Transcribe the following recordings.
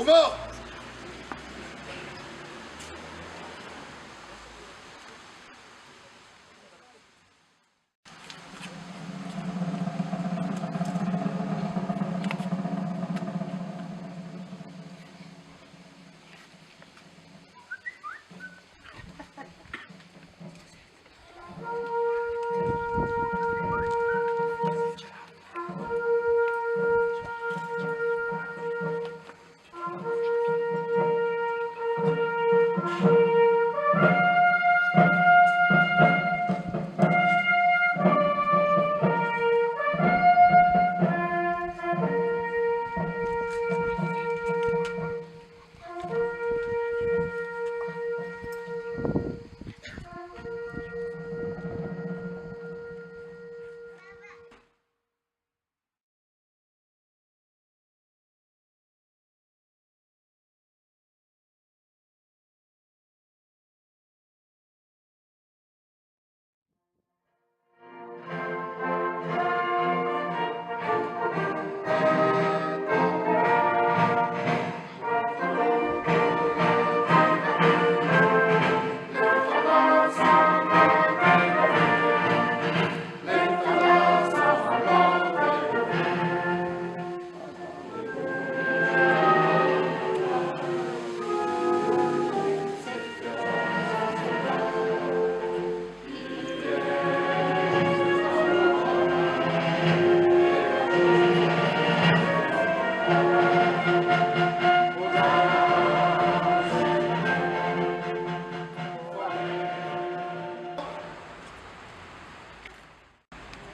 Mouvement!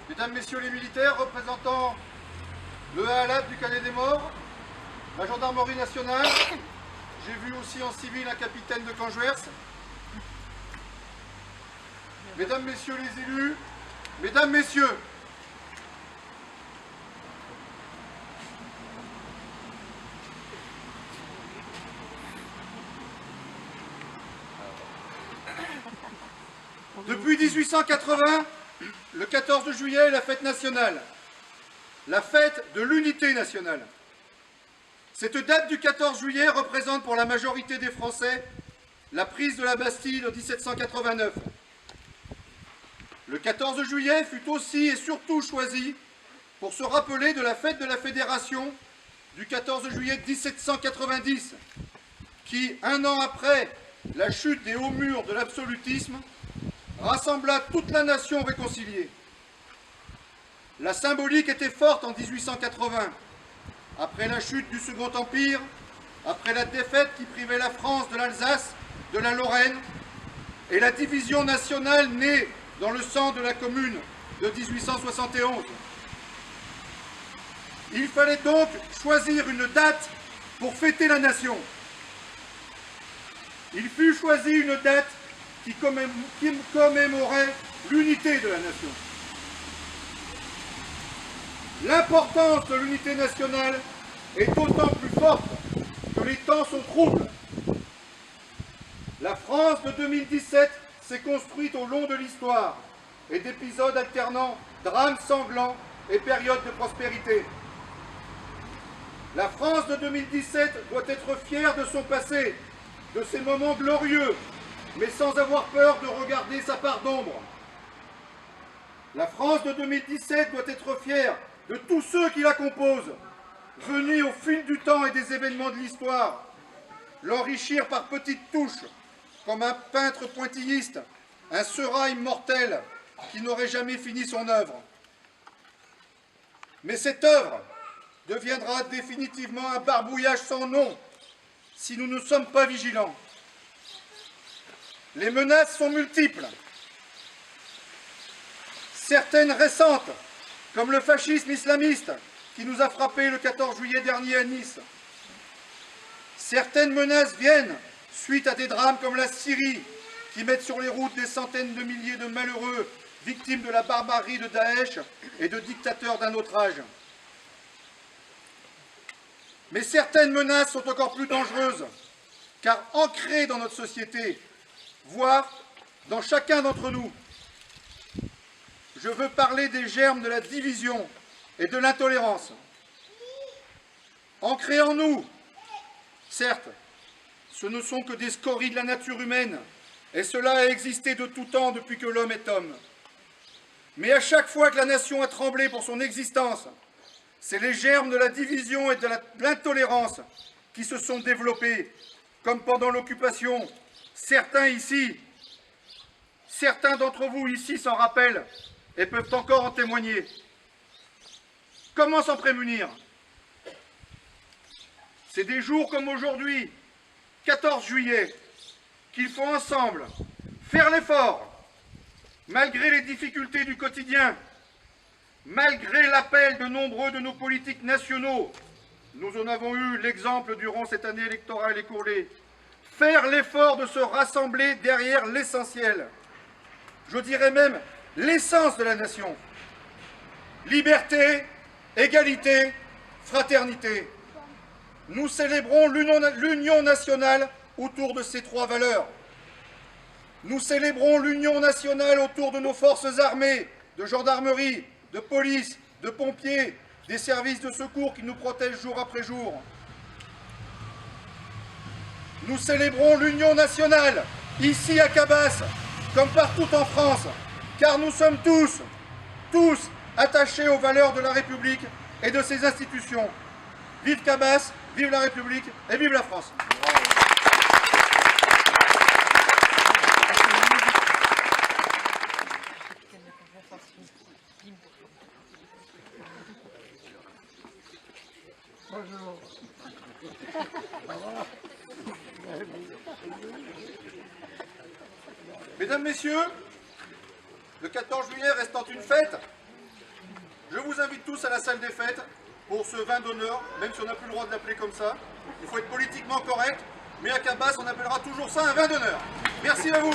Mesdames, Messieurs les militaires représentant le HALAP du Calais des Morts, la gendarmerie nationale, j'ai vu aussi en civil un capitaine de camp Juers. Mesdames, Messieurs les élus, Mesdames, Messieurs, depuis 1880, le 14 juillet est la fête nationale, la fête de l'unité nationale. Cette date du 14 juillet représente pour la majorité des Français la prise de la Bastille en 1789. Le 14 juillet fut aussi et surtout choisi pour se rappeler de la fête de la Fédération du 14 juillet 1790, qui, un an après la chute des hauts murs de l'absolutisme, rassembla toute la nation réconciliée. La symbolique était forte en 1880, après la chute du Second Empire, après la défaite qui privait la France de l'Alsace, de la Lorraine, et la division nationale née dans le sang de la Commune de 1871. Il fallait donc choisir une date pour fêter la nation. Il fut choisi une date qui commémorait l'unité de la nation. L'importance de l'unité nationale est d'autant plus forte que les temps sont troubles. La France de 2017 s'est construite au long de l'histoire et d'épisodes alternant drames sanglants et périodes de prospérité. La France de 2017 doit être fière de son passé, de ses moments glorieux, mais sans avoir peur de regarder sa part d'ombre. La France de 2017 doit être fière de tous ceux qui la composent, venus au fil du temps et des événements de l'histoire, l'enrichir par petites touches, comme un peintre pointilliste, un serail mortel qui n'aurait jamais fini son œuvre. Mais cette œuvre deviendra définitivement un barbouillage sans nom si nous ne sommes pas vigilants. Les menaces sont multiples. Certaines récentes, comme le fascisme islamiste qui nous a frappés le 14 juillet dernier à Nice. Certaines menaces viennent suite à des drames comme la Syrie qui mettent sur les routes des centaines de milliers de malheureux victimes de la barbarie de Daesh et de dictateurs d'un autre âge. Mais certaines menaces sont encore plus dangereuses, car ancrées dans notre société, voire dans chacun d'entre nous. Je veux parler des germes de la division et de l'intolérance. Ancrés en nous, Certes, ce ne sont que des scories de la nature humaine, et cela a existé de tout temps depuis que l'homme est homme. Mais à chaque fois que la nation a tremblé pour son existence, c'est les germes de la division et de l'intolérance qui se sont développés, comme pendant l'occupation. Certains d'entre vous ici s'en rappellent et peuvent encore en témoigner. Comment s'en prémunir? C'est des jours comme aujourd'hui, 14 juillet, qu'il faut ensemble faire l'effort, malgré les difficultés du quotidien, malgré l'appel de nombreux de nos politiques nationaux. Nous en avons eu l'exemple durant cette année électorale écoulée. Faire l'effort de se rassembler derrière l'essentiel. Je dirais même l'essence de la nation. Liberté, égalité, fraternité. Nous célébrons l'union nationale autour de ces trois valeurs. Nous célébrons l'union nationale autour de nos forces armées, de gendarmerie, de police, de pompiers, des services de secours qui nous protègent jour après jour. Nous célébrons l'union nationale, ici à Cabas, comme partout en France, car nous sommes tous attachés aux valeurs de la République et de ses institutions. Vive Cabas, vive la République et vive la France. Bonjour. Mesdames, Messieurs, le 14 juillet restant une fête, je vous invite tous à la salle des fêtes pour ce vin d'honneur, même si on n'a plus le droit de l'appeler comme ça. Il faut être politiquement correct, mais à Cabas, on appellera toujours ça un vin d'honneur. Merci à vous.